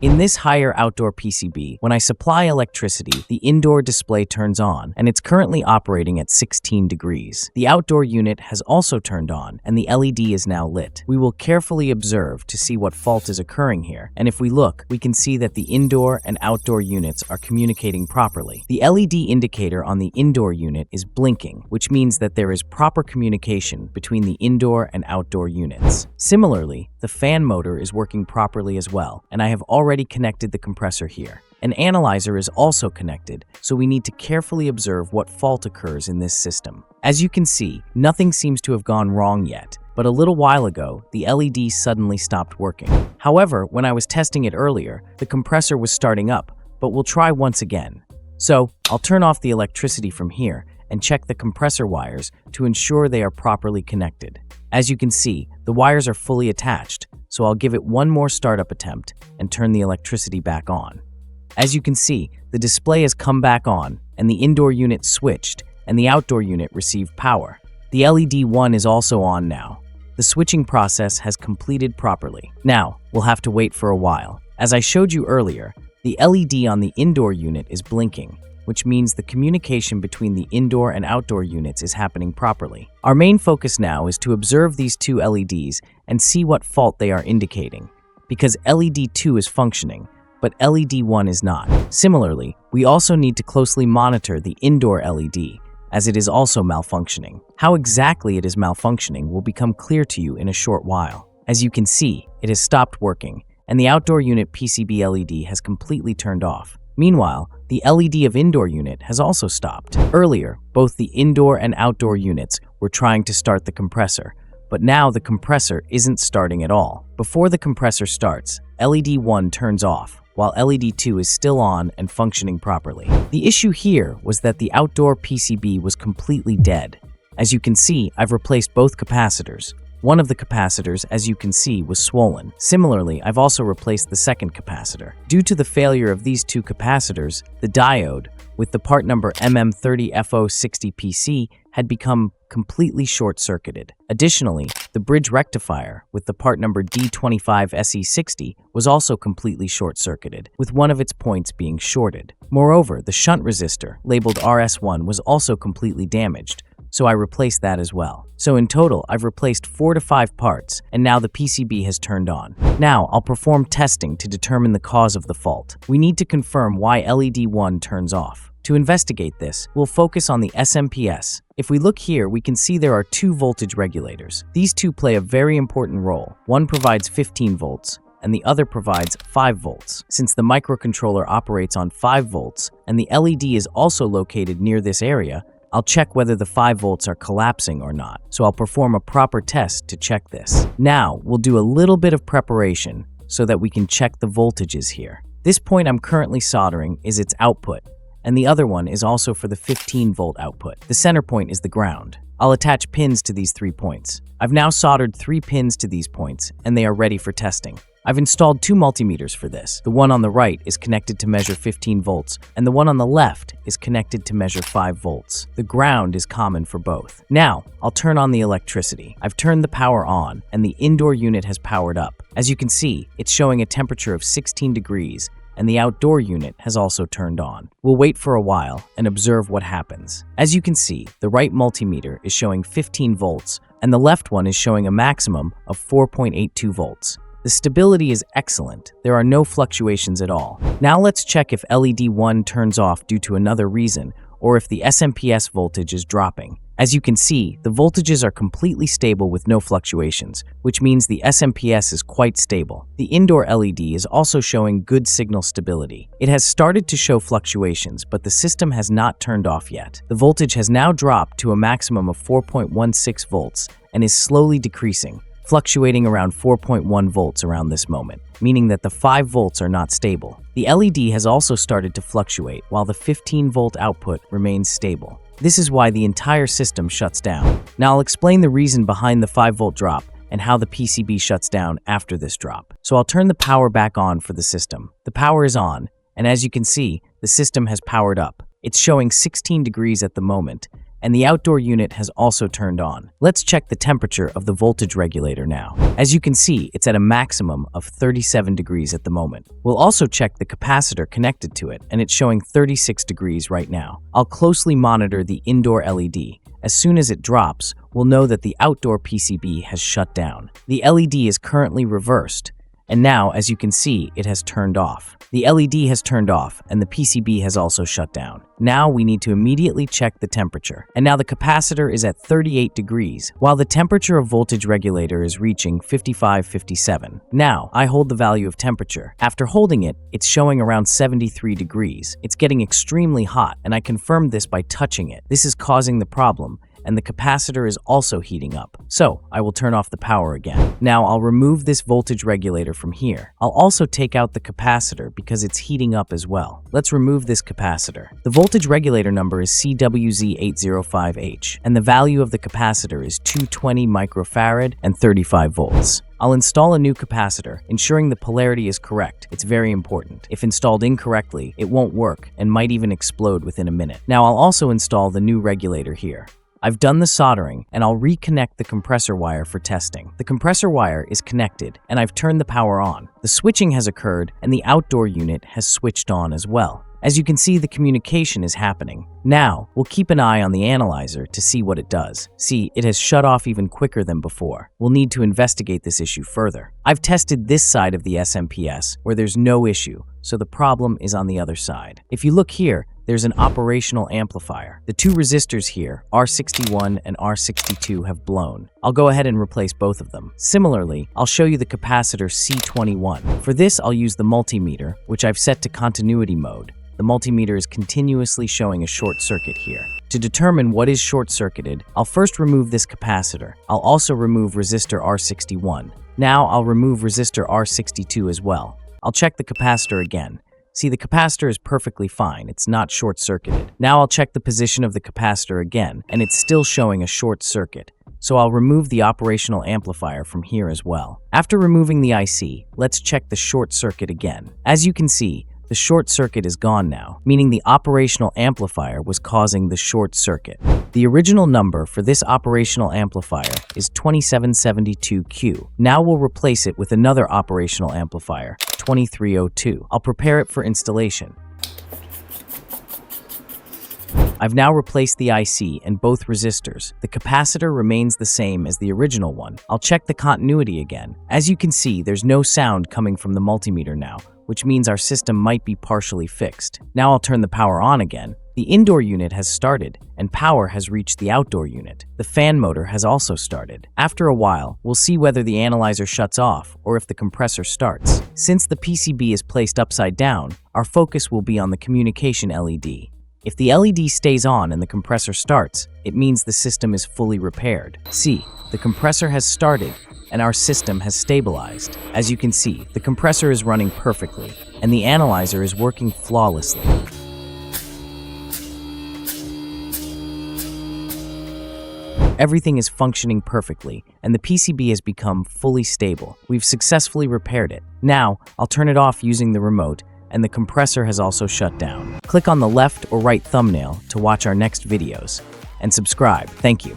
In this higher outdoor PCB, when I supply electricity, the indoor display turns on, and it's currently operating at 16 degrees. The outdoor unit has also turned on, and the LED is now lit. We will carefully observe to see what fault is occurring here, and if we look, we can see that the indoor and outdoor units are communicating properly. The LED indicator on the indoor unit is blinking, which means that there is proper communication between the indoor and outdoor units. Similarly, the fan motor is working properly as well, and I have already connected the compressor here. An analyzer is also connected, so we need to carefully observe what fault occurs in this system. As you can see, nothing seems to have gone wrong yet, but a little while ago, the LED suddenly stopped working. However, when I was testing it earlier, the compressor was starting up, but we'll try once again. So, I'll turn off the electricity from here and check the compressor wires to ensure they are properly connected. As you can see, the wires are fully attached, so I'll give it one more startup attempt and turn the electricity back on. As you can see, the display has come back on, and the indoor unit switched, and the outdoor unit received power. The LED 1 is also on now. The switching process has completed properly. Now, we'll have to wait for a while. As I showed you earlier, the LED on the indoor unit is blinking, which means the communication between the indoor and outdoor units is happening properly. Our main focus now is to observe these two LEDs and see what fault they are indicating, because LED 2 is functioning, but LED 1 is not. Similarly, we also need to closely monitor the indoor LED, as it is also malfunctioning. How exactly it is malfunctioning will become clear to you in a short while. As you can see, it has stopped working, and the outdoor unit PCB LED has completely turned off. Meanwhile, the LED of indoor unit has also stopped. Earlier, both the indoor and outdoor units were trying to start the compressor, but now the compressor isn't starting at all. Before the compressor starts, LED 1 turns off, while LED 2 is still on and functioning properly. The issue here was that the outdoor PCB was completely dead. As you can see, I've replaced both capacitors. One of the capacitors, as you can see, was swollen. Similarly, I've also replaced the second capacitor. Due to the failure of these two capacitors, the diode, with the part number MM30FO60PC, had become completely short-circuited. Additionally, the bridge rectifier, with the part number D25SE60, was also completely short-circuited, with one of its points being shorted. Moreover, the shunt resistor, labeled RS1, was also completely damaged, so I replaced that as well. So in total, I've replaced 4 to 5 parts, and now the PCB has turned on. Now, I'll perform testing to determine the cause of the fault. We need to confirm why LED 1 turns off. To investigate this, we'll focus on the SMPS. If we look here, we can see there are 2 voltage regulators. These two play a very important role. One provides 15 volts, and the other provides 5 volts. Since the microcontroller operates on 5 volts, and the LED is also located near this area, I'll check whether the 5 volts are collapsing or not, so I'll perform a proper test to check this. Now, we'll do a little bit of preparation so that we can check the voltages here. This point I'm currently soldering is its output, and the other one is also for the 15-volt output. The center point is the ground. I'll attach pins to these 3 points. I've now soldered 3 pins to these points, and they are ready for testing. I've installed 2 multimeters for this. The one on the right is connected to measure 15 volts, and the one on the left is connected to measure 5 volts. The ground is common for both. Now, I'll turn on the electricity. I've turned the power on, and the indoor unit has powered up. As you can see, it's showing a temperature of 16 degrees, and the outdoor unit has also turned on. We'll wait for a while and observe what happens. As you can see, the right multimeter is showing 15 volts, and the left one is showing a maximum of 4.82 volts. The stability is excellent. There are no fluctuations at all. Now let's check if LED 1 turns off due to another reason, or if the SMPS voltage is dropping. As you can see, the voltages are completely stable with no fluctuations, which means the SMPS is quite stable. The indoor LED is also showing good signal stability. It has started to show fluctuations, but the system has not turned off yet. The voltage has now dropped to a maximum of 4.16 volts and is slowly decreasing, fluctuating around 4.1 volts around this moment, meaning that the 5 volts are not stable. The LED has also started to fluctuate while the 15-volt output remains stable. This is why the entire system shuts down. Now I'll explain the reason behind the 5-volt drop and how the PCB shuts down after this drop. So I'll turn the power back on for the system. The power is on, and as you can see, the system has powered up. It's showing 16 degrees at the moment, and the outdoor unit has also turned on. Let's check the temperature of the voltage regulator now. As you can see, it's at a maximum of 37 degrees at the moment. We'll also check the capacitor connected to it, and it's showing 36 degrees right now. I'll closely monitor the indoor LED. As soon as it drops, we'll know that the outdoor PCB has shut down. The LED is currently reversed, and now, as you can see, it has turned off. The LED has turned off, and the PCB has also shut down. Now we need to immediately check the temperature. And now the capacitor is at 38 degrees, while the temperature of voltage regulator is reaching 55-57. Now, I hold the value of temperature. After holding it, it's showing around 73 degrees. It's getting extremely hot, and I confirmed this by touching it. This is causing the problem, and the capacitor is also heating up. So, I will turn off the power again. Now, I'll remove this voltage regulator from here. I'll also take out the capacitor because it's heating up as well. Let's remove this capacitor. The voltage regulator number is CWZ805H, and the value of the capacitor is 220 microfarad and 35 volts. I'll install a new capacitor, ensuring the polarity is correct. It's very important. If installed incorrectly, it won't work and might even explode within a minute. Now, I'll also install the new regulator here. I've done the soldering, and I'll reconnect the compressor wire for testing. The compressor wire is connected, and I've turned the power on. The switching has occurred, and the outdoor unit has switched on as well. As you can see, the communication is happening. Now, we'll keep an eye on the analyzer to see what it does. See, it has shut off even quicker than before. We'll need to investigate this issue further. I've tested this side of the SMPS, where there's no issue, so the problem is on the other side. If you look here, there's an operational amplifier. The two resistors here, R61 and R62, have blown. I'll go ahead and replace both of them. Similarly, I'll show you the capacitor C21. For this, I'll use the multimeter, which I've set to continuity mode. The multimeter is continuously showing a short circuit here. To determine what is short-circuited, I'll first remove this capacitor. I'll also remove resistor R61. Now I'll remove resistor R62 as well. I'll check the capacitor again. See, the capacitor is perfectly fine. It's not short-circuited. Now I'll check the position of the capacitor again, and it's still showing a short circuit. So I'll remove the operational amplifier from here as well. After removing the IC, let's check the short circuit again. As you can see, the short circuit is gone now, meaning the operational amplifier was causing the short circuit. The original number for this operational amplifier is 2772Q. Now we'll replace it with another operational amplifier, 2302. I'll prepare it for installation. I've now replaced the IC and both resistors. The capacitor remains the same as the original one. I'll check the continuity again. As you can see, there's no sound coming from the multimeter now, which means our system might be partially fixed. Now I'll turn the power on again. The indoor unit has started, and power has reached the outdoor unit. The fan motor has also started. After a while, we'll see whether the analyzer shuts off or if the compressor starts. Since the PCB is placed upside down, our focus will be on the communication LED. If the LED stays on and the compressor starts, it means the system is fully repaired. See, the compressor has started, and our system has stabilized. As you can see, the compressor is running perfectly, and the analyzer is working flawlessly. Everything is functioning perfectly, and the PCB has become fully stable. We've successfully repaired it. Now, I'll turn it off using the remote, and the compressor has also shut down. Click on the left or right thumbnail to watch our next videos, and subscribe. Thank you.